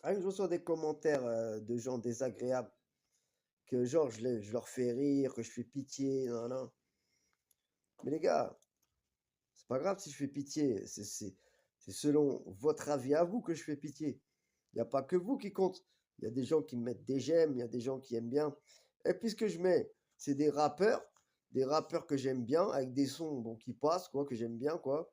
Ah, je reçois des commentaires, de gens désagréables que genre je leur fais rire, que je fais pitié, nin nin. Mais les gars, c'est pas grave si je fais pitié, c'est selon votre avis à vous que je fais pitié. Il y a pas que vous qui compte. Il y a des gens qui me mettent des j'aime, il y a des gens qui aiment bien. Et puis ce que je mets, c'est des rappeurs que j'aime bien, avec des sons bon, qui passent, quoi, que j'aime bien, quoi.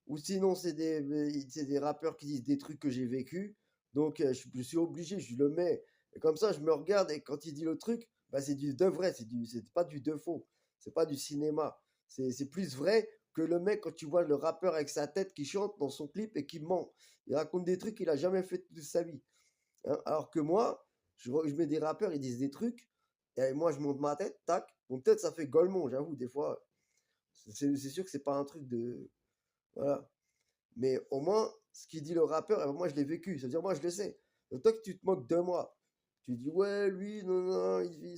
Ou sinon, c'est des rappeurs qui disent des trucs que j'ai vécu. Donc, je suis obligé, je le mets. Et comme ça, je me regarde et quand il dit le truc, bah, c'est du de vrai, c'est pas du de faux. C'est pas du cinéma. C'est plus vrai que le mec quand tu vois le rappeur avec sa tête qui chante dans son clip et qui ment. Il raconte des trucs qu'il a jamais fait de sa vie. Hein. Alors que moi, je mets des rappeurs, ils disent des trucs. Et moi, je monte ma tête, tac. Mon tête, ça fait Golemont, j'avoue, des fois. C'est sûr que c'est pas un truc de. Voilà. Mais au moins, ce qu'il dit le rappeur, eh ben, moi je l'ai vécu. C'est-à-dire, moi je le sais. Donc, toi, que tu te moques de moi, tu dis, ouais, lui, non, non, il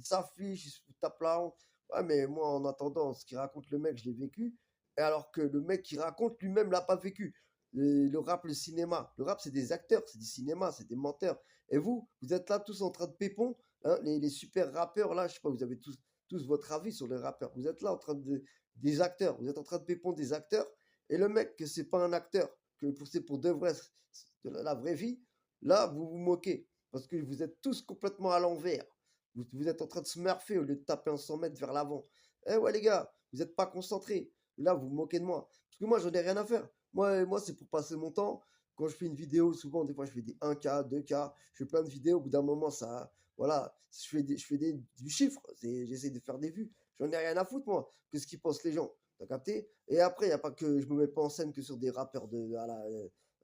s'affiche, il se tape la honte. Ouais, mais moi, en attendant, ce qu'il raconte le mec, je l'ai vécu. Et alors que le mec qui raconte lui-même l'a pas vécu. Le rap, le cinéma. Le rap, c'est des acteurs, c'est du cinéma, c'est des menteurs. Et vous êtes là tous en train de pépon, hein, les super rappeurs, là, je sais pas, vous avez tous votre avis sur les rappeurs. Vous êtes là en train de. Des acteurs, vous êtes en train de pépon des acteurs et le mec, que c'est pas un acteur, c'est pour de vrai, de la vraie vie, là, vous vous moquez. Parce que vous êtes tous complètement à l'envers. Vous êtes en train de smurfer au lieu de taper un 100 mètres vers l'avant. Eh ouais, les gars, vous n'êtes pas concentrés. Là, vous vous moquez de moi. Parce que moi, j'en ai rien à faire. Moi c'est pour passer mon temps. Quand je fais une vidéo, souvent, des fois, je fais des 1K, 2K. Je fais plein de vidéos. Au bout d'un moment, ça. Voilà, du chiffre. J'essaie de faire des vues. J'en ai rien à foutre, moi, que ce qu'ils pensent les gens. T'as capté? Et après, il n'y a pas que je me mets pas en scène que sur des rappeurs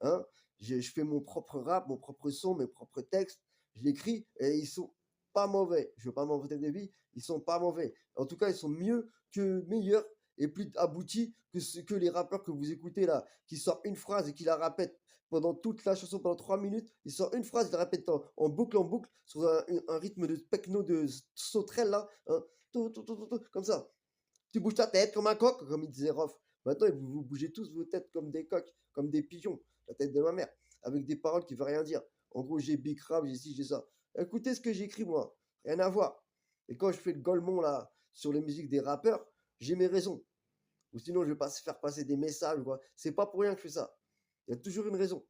hein. Je fais mon propre rap, mon propre son, mes propres textes. Je l'écris et ils sont pas mauvais. Je veux pas m'inventer des vies. Ils sont pas mauvais. En tout cas, ils sont meilleurs et plus aboutis que les rappeurs que vous écoutez là, qui sortent une phrase et qui la répètent pendant toute la chanson, pendant 3 minutes. Ils sortent une phrase, ils la répètent en boucle, sur un rythme de techno de sauterelle là, hein, comme ça. Tu bouges ta tête comme un coq, comme il disait Rof. Maintenant, vous bougez tous vos têtes comme des coqs, comme des pigeons, la tête de ma mère, avec des paroles qui ne veulent rien dire. En gros, j'ai bicrave, j'ai ci, j'ai ça. Écoutez ce que j'écris, moi. Rien à voir. Et quand je fais le golemon, là, sur les musiques des rappeurs, j'ai mes raisons. Ou sinon, je vais pas faire passer des messages, quoi. C'est pas pour rien que je fais ça. Il y a toujours une raison.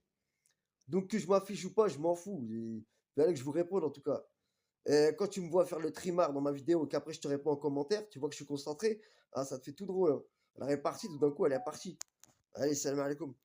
Donc, que je m'affiche ou pas, je m'en fous. Il fallait que je vous réponde, en tout cas. Quand tu me vois faire le trimard dans ma vidéo et qu'après je te réponds en commentaire, tu vois que je suis concentré, ah, ça te fait tout drôle. Hein. Elle est partie, tout d'un coup, elle est partie. Allez, salam alaikum.